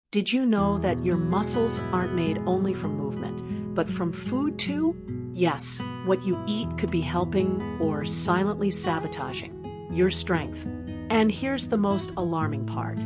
Did you know that your muscles aren't made only from movement, but from food too? Yes, what you eat could be helping or silently sabotaging your strength. And here's the most alarming part.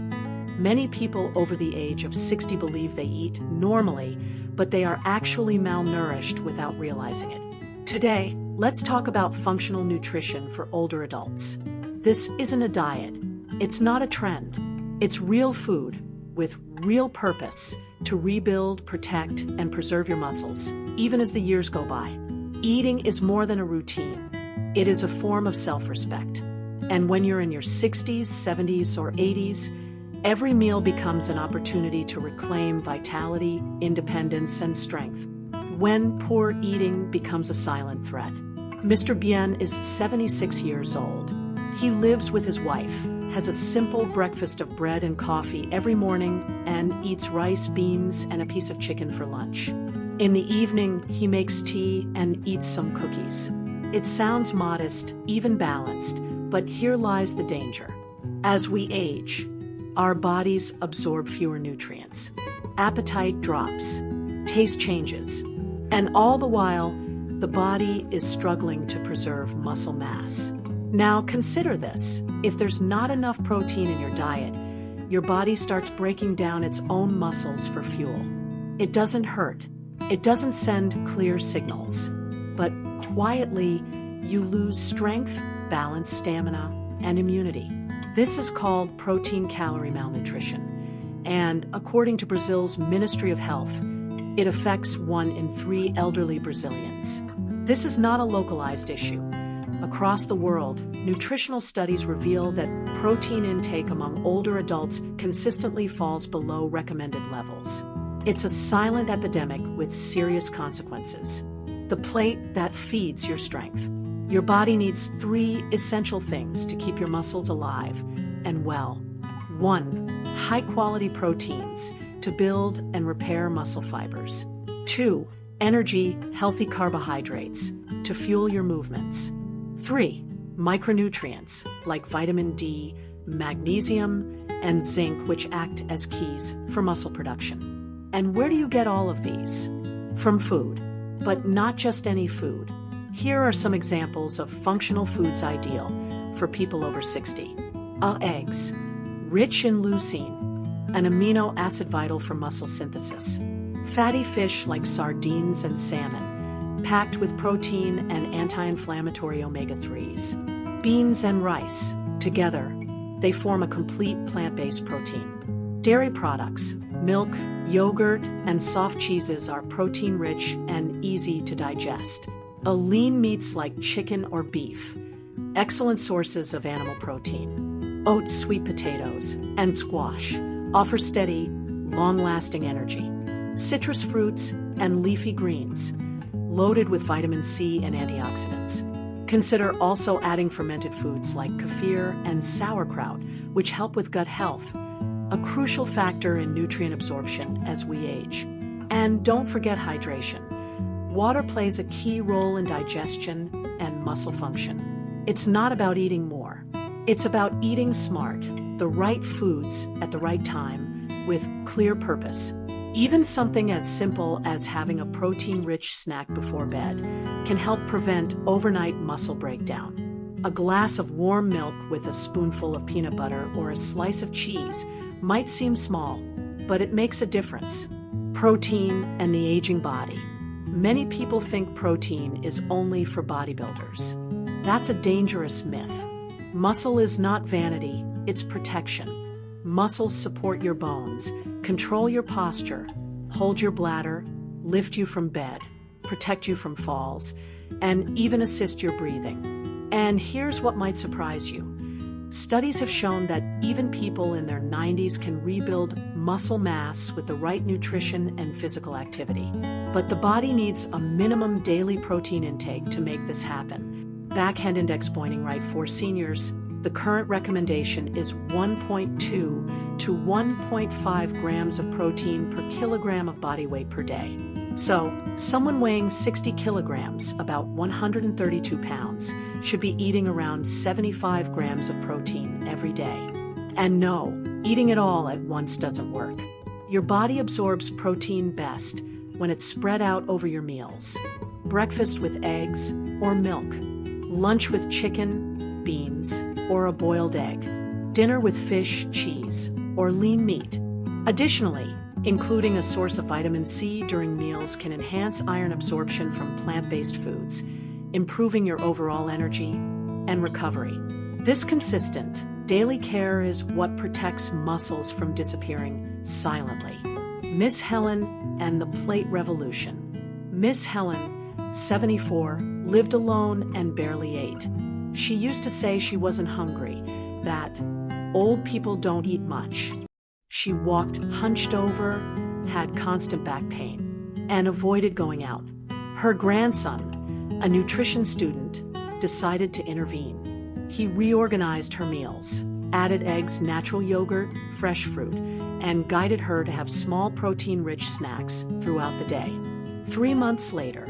Many people over the age of 60 believe they eat normally, but they are actually malnourished without realizing it. Today, let's talk about functional nutrition for older adults. This isn't a diet. It's not a trend. It's real food with real purpose to rebuild, protect, and preserve your muscles, even as the years go by. Eating is more than a routine. It is a form of self-respect. And when you're in your 60s, 70s, or 80s, every meal becomes an opportunity to reclaim vitality, independence, and strength. When poor eating becomes a silent threat. Mr. Bien is 76 years old. He lives with his wife, has a simple breakfast of bread and coffee every morning, and eats rice, beans, and a piece of chicken for lunch. In the evening, he makes tea and eats some cookies. It sounds modest, even balanced, but here lies the danger. As we age, our bodies absorb fewer nutrients. Appetite drops, taste changes, and all the while, the body is struggling to preserve muscle mass. Now consider this. If there's not enough protein in your diet, your body starts breaking down its own muscles for fuel. It doesn't hurt. It doesn't send clear signals. But quietly, you lose strength, balance, stamina, and immunity. This is called protein-calorie malnutrition. And according to Brazil's Ministry of Health, it affects 1 in 3 elderly Brazilians. This is not a localized issue. Across the world, nutritional studies reveal that protein intake among older adults consistently falls below recommended levels. It's a silent epidemic with serious consequences. The plate that feeds your strength. Your body needs 3 essential things to keep your muscles alive and well. 1. High-quality proteins to build and repair muscle fibers. 2. Energy, healthy carbohydrates to fuel your movements. 3. Micronutrients like vitamin D, magnesium, and zinc, which act as keys for muscle production. And where do you get all of these? From food, but not just any food. Here are some examples of functional foods ideal for people over 60. Eggs, rich in leucine, an amino acid vital for muscle synthesis. Fatty fish like sardines and salmon, packed with protein and anti-inflammatory omega-3s. Beans and rice, together, they form a complete plant-based protein. Dairy products, milk, yogurt, and soft cheeses are protein-rich and easy to digest. Lean meats like chicken or beef, excellent sources of animal protein. Oats, sweet potatoes, and squash offer steady, long-lasting energy. Citrus fruits and leafy greens, loaded with vitamin C and antioxidants. Consider also adding fermented foods like kefir and sauerkraut, which help with gut health, a crucial factor in nutrient absorption as we age. And don't forget hydration. Water plays a key role in digestion and muscle function. It's not about eating more. It's about eating smart, the right foods at the right time, with clear purpose. Even something as simple as having a protein-rich snack before bed can help prevent overnight muscle breakdown. A glass of warm milk with a spoonful of peanut butter or a slice of cheese might seem small, but it makes a difference. Protein and the aging body. Many people think protein is only for bodybuilders. That's a dangerous myth. Muscle is not vanity, it's protection. Muscles support your bones, control your posture, hold your bladder, lift you from bed, protect you from falls, and even assist your breathing. And here's what might surprise you. Studies have shown that even people in their 90s can rebuild muscle mass with the right nutrition and physical activity. But the body needs a minimum daily protein intake to make this happen. Backhand index pointing right for seniors, the current recommendation is 1.2 to 1.5 grams of protein per kilogram of body weight per day. So, someone weighing 60 kilograms, about 132 pounds, should be eating around 75 grams of protein every day. And no, eating it all at once doesn't work. Your body absorbs protein best when it's spread out over your meals. Breakfast with eggs or milk. Lunch with chicken, beans, or a boiled egg. Dinner with fish, cheese, or lean meat. Additionally, including a source of vitamin C during meals can enhance iron absorption from plant-based foods, improving your overall energy and recovery. This consistent, daily care is what protects muscles from disappearing silently. Miss Helen and the Plate Revolution. Miss Helen, 74, lived alone and barely ate. She used to say she wasn't hungry, that old people don't eat much. She walked hunched over, had constant back pain, and avoided going out. Her grandson, a nutrition student, decided to intervene. He reorganized her meals, added eggs, natural yogurt, fresh fruit, and guided her to have small protein-rich snacks throughout the day. 3 months later,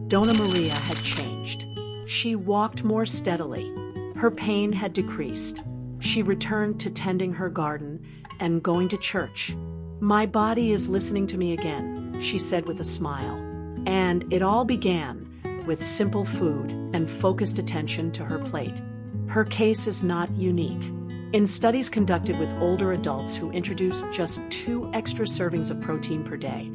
Donna Maria had changed. She walked more steadily. Her pain had decreased. She returned to tending her garden and going to church. "My body is listening to me again," she said with a smile. And it all began with simple food and focused attention to her plate. Her case is not unique. In studies conducted with older adults who introduced just 2 extra servings of protein per day,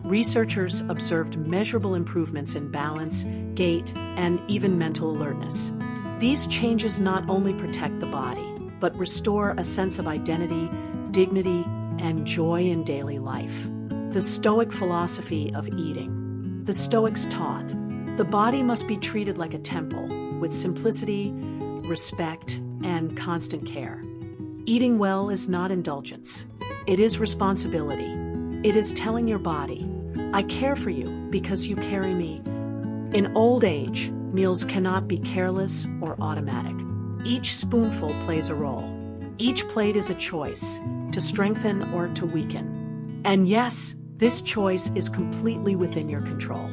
researchers observed measurable improvements in balance, gait, and even mental alertness. These changes not only protect the body, but restore a sense of identity, dignity, and joy in daily life. The Stoic philosophy of eating. The Stoics taught, the body must be treated like a temple, with simplicity, respect, and constant care. Eating well is not indulgence. It is responsibility. It is telling your body, I care for you because you carry me. In old age, meals cannot be careless or automatic. Each spoonful plays a role. Each plate is a choice, to strengthen or to weaken. And yes, this choice is completely within your control.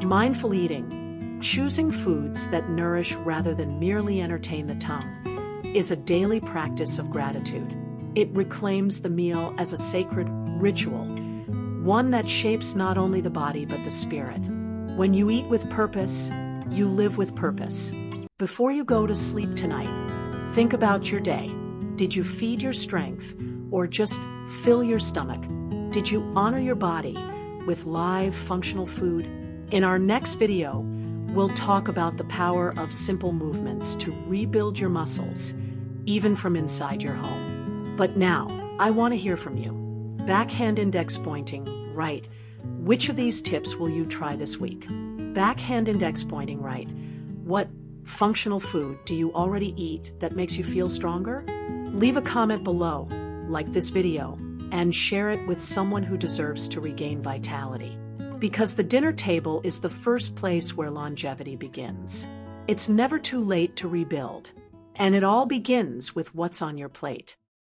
Mindful eating, choosing foods that nourish rather than merely entertain the tongue, is a daily practice of gratitude. It reclaims the meal as a sacred ritual, one that shapes not only the body but the spirit. When you eat with purpose, you live with purpose. Before you go to sleep tonight, think about your day. Did you feed your strength or just fill your stomach? Did you honor your body with live, functional food? In our next video, we'll talk about the power of simple movements to rebuild your muscles, even from inside your home. But now, I want to hear from you. Backhand index pointing, right. Which of these tips will you try this week? Backhand index pointing, right. What functional food do you already eat that makes you feel stronger? Leave a comment below, like this video, and share it with someone who deserves to regain vitality. Because the dinner table is the first place where longevity begins. It's never too late to rebuild. And it all begins with what's on your plate.